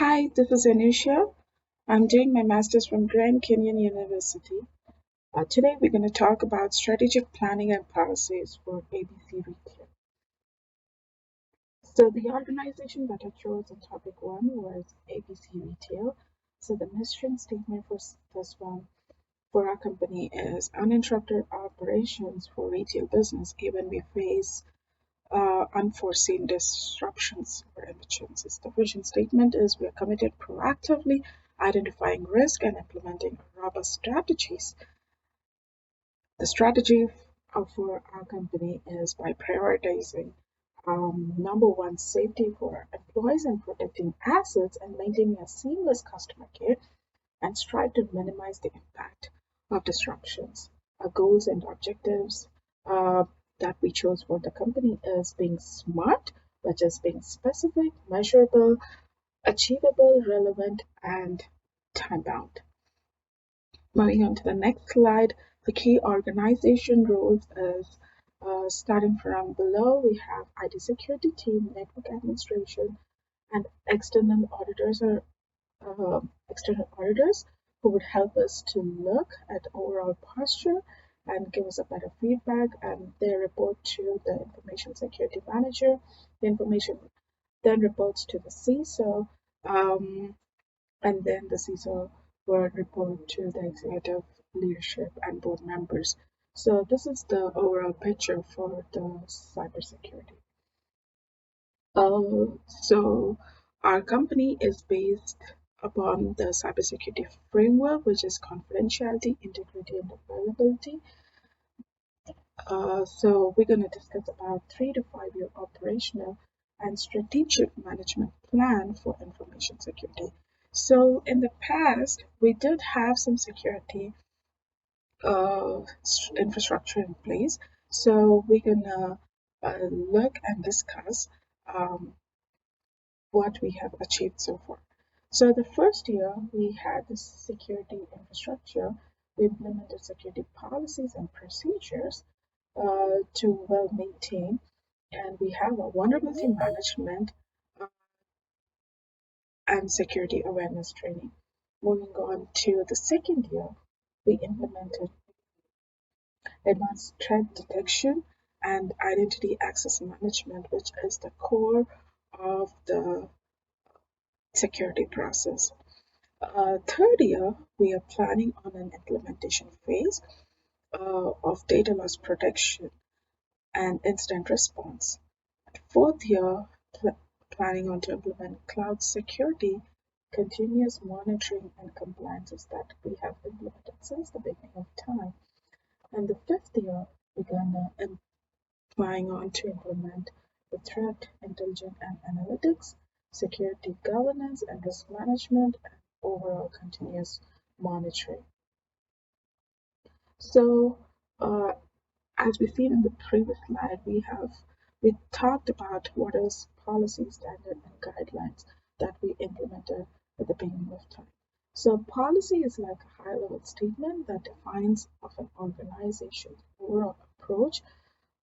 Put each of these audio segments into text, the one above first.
Hi, this is Anusha. I'm doing my master's from Grand Canyon University. Today we're going to talk about strategic planning and policies for ABC Retail. So the organization that I chose in topic one was ABC Retail. So the mission statement for this one for our company is uninterrupted operations for retail business even we face unforeseen disruptions or emergencies. The vision statement is we are committed proactively identifying risk and implementing robust strategies. The strategy for our company is by prioritizing number one, safety for employees and protecting assets and maintaining a seamless customer care and strive to minimize the impact of disruptions. Our goals and objectives that we chose for the company is being smart, which is being specific, measurable, achievable, relevant, and time bound. Moving on to the next slide, the key organization roles is starting from below, we have IT security team, network administration, and external auditors who would help us to look at overall posture and give us a better feedback. And they report to the information security manager. The information then reports to the CISO, and then the CISO will report to the executive leadership and board members. So this is the overall picture for the cybersecurity. So our company is based upon the cybersecurity framework, which is confidentiality, integrity, and availability. So we're going to discuss about 3 to 5 year operational and strategic management plan for information security. So in the past, we did have some security infrastructure in place. So we're gonna look and discuss um, what we have achieved so far. So the first year we had the security infrastructure. We implemented security policies and procedures to well maintain, and we have a vulnerability management and security awareness training. Moving on to the second year, we implemented advanced threat detection and identity access management, which is the core of the security process. Third year, we are planning on an implementation phase of data loss protection and incident response. Fourth year, planning on to implement cloud security, continuous monitoring and compliances that we have implemented since the beginning of time. And the fifth year, we're gonna planning on to implement the threat intelligence and analytics, security governance and risk management, and overall continuous monitoring. So, uh, as we've seen in the previous slide, we talked about what is policy, standard, and guidelines that we implemented at the beginning of time. So, policy is like a high-level statement that defines of an organization's overall approach,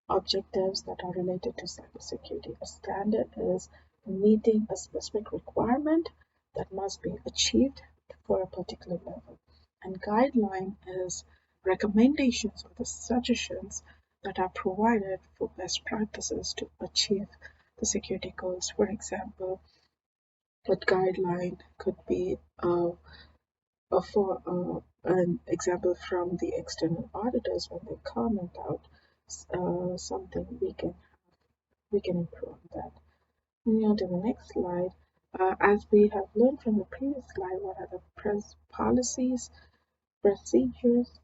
objectives that are related to cybersecurity. A standard is meeting a specific requirement that must be achieved for a particular level. And guideline is recommendations or the suggestions that are provided for best practices to achieve the security goals. For example, that guideline could be for an example from the external auditors when they comment out something we can improve on that. Moving on to the next slide, as we have learned from the previous slide, what are the policies, procedures,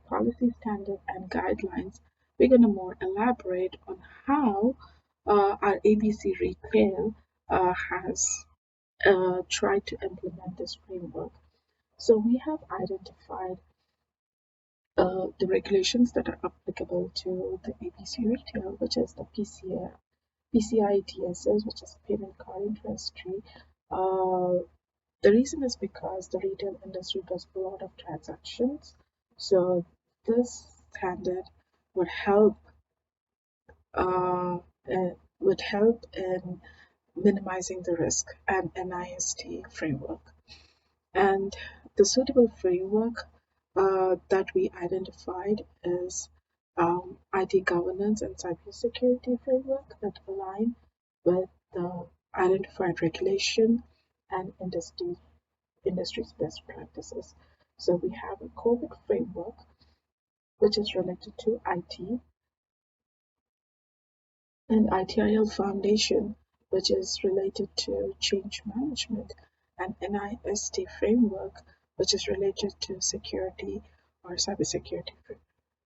policy standard and guidelines. We're going to more elaborate on how our ABC Retail has tried to implement this framework. So we have identified the regulations that are applicable to the ABC Retail, which is the PCI DSS, which is payment card industry. The reason is because the retail industry does a lot of transactions, so this standard would help uh, would help in minimizing the risk, and NIST framework. And the suitable framework that we identified is IT governance and cybersecurity framework that align with the identified regulation and industry's best practices. So we have a COVID framework, which is related to IT, and ITIL Foundation, which is related to change management, and NIST framework, which is related to security or cybersecurity,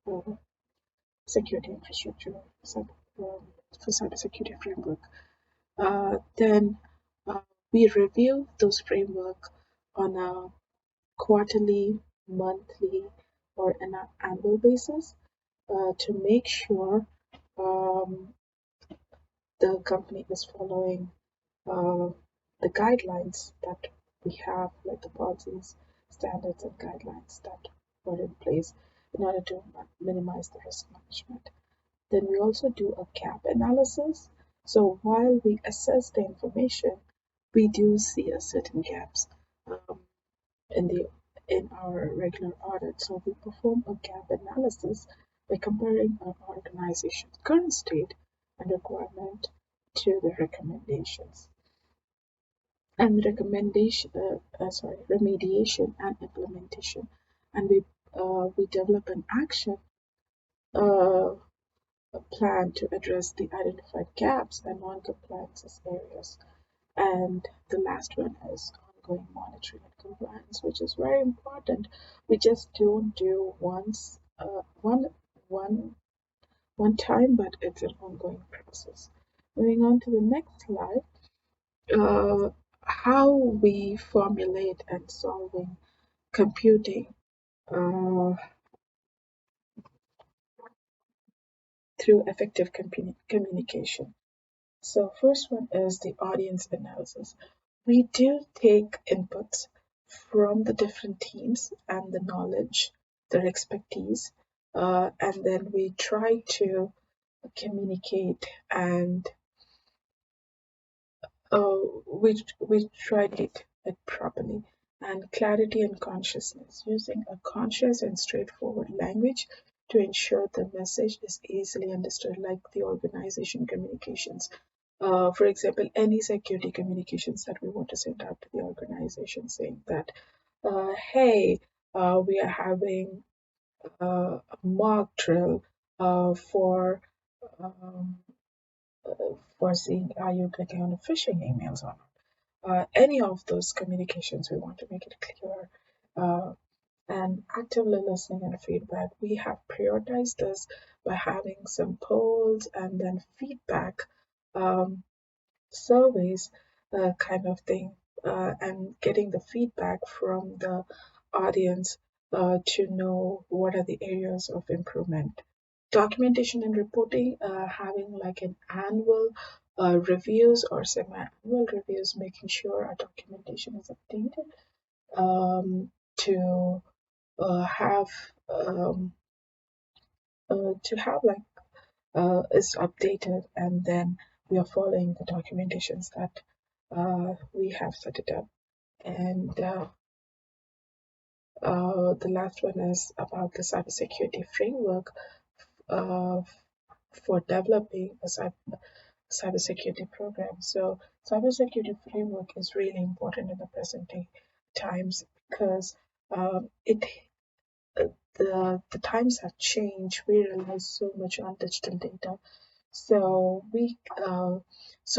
uh, security infrastructure, for cybersecurity framework. Then we review those framework on a quarterly, monthly, or an annual basis to make sure um, the company is following uh, the guidelines that we have, like the policies, standards, and guidelines that were in place in order to minimize the risk management. Then we also do a gap analysis. So while we assess the information, we do see a certain gaps um, in the in our regular audit. So we perform a gap analysis by comparing our organization's current state and requirement to the recommendations. And remediation and implementation. And we develop an action uh, a plan to address the identified gaps and non-compliances areas. And the last one is ongoing monitoring and compliance, which is very important. We just don't do one one time, but it's an ongoing process. Moving on to the next slide, how we formulate and solving computing uh, through effective communication. So first one is the audience analysis. We do take inputs from the different teams and the knowledge, their expertise, and then we try to communicate and we tried it properly. And clarity and consciousness, using a conscious and straightforward language to ensure the message is easily understood, like the organization communications. For example, any security communications that we want to send out to the organization saying that, hey, we are having a mock drill for um, seeing are you clicking on the phishing emails or not. Any of those communications, we want to make it clear. And actively listening and feedback. We have prioritized this by having some polls and then feedback surveys kind of thing, and getting the feedback from the audience to know what are the areas of improvement. Documentation and reporting, having like an annual reviews or semi-annual reviews, making sure our documentation is updated to have like is updated, and then we are following the documentations that we have set it up. And the last one is about the cybersecurity framework uh, for developing a cybersecurity program. So cybersecurity framework is really important in the present day times because it the times have changed. We rely so much on digital data. So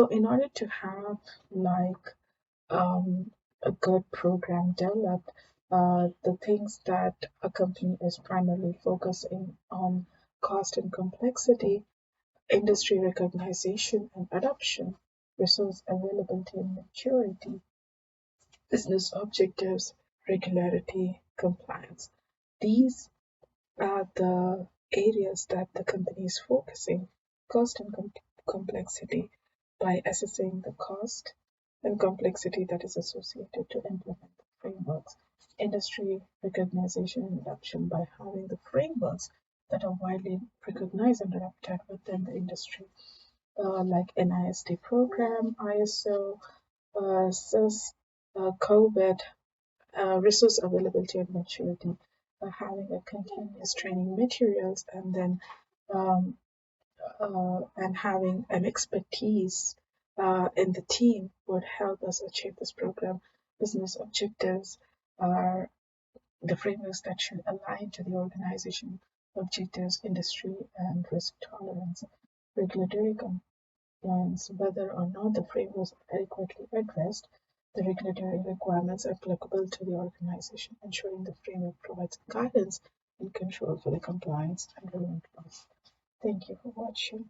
in order to have like a good program developed, the things that a company is primarily focusing on: cost and complexity, industry recognition and adoption, resource availability and maturity, business objectives, regularity, compliance. These are the areas that the company is focusing: cost and complexity, by assessing the cost and complexity that is associated to implement the frameworks; industry recognition and adoption, by having the frameworks that are widely recognized and adopted within the industry; like NIST program, ISO, CIS, COVID, resource availability and maturity, having a continuous training materials, and then um, and having an expertise in the team would help us achieve this program. Business objectives are the frameworks that should align to the organization objectives, industry, and risk tolerance. Regulatory compliance, whether or not the frameworks are adequately addressed, the regulatory requirements applicable to the organization, ensuring the framework provides guidance and control for the compliance and relevant laws. Thank you for watching.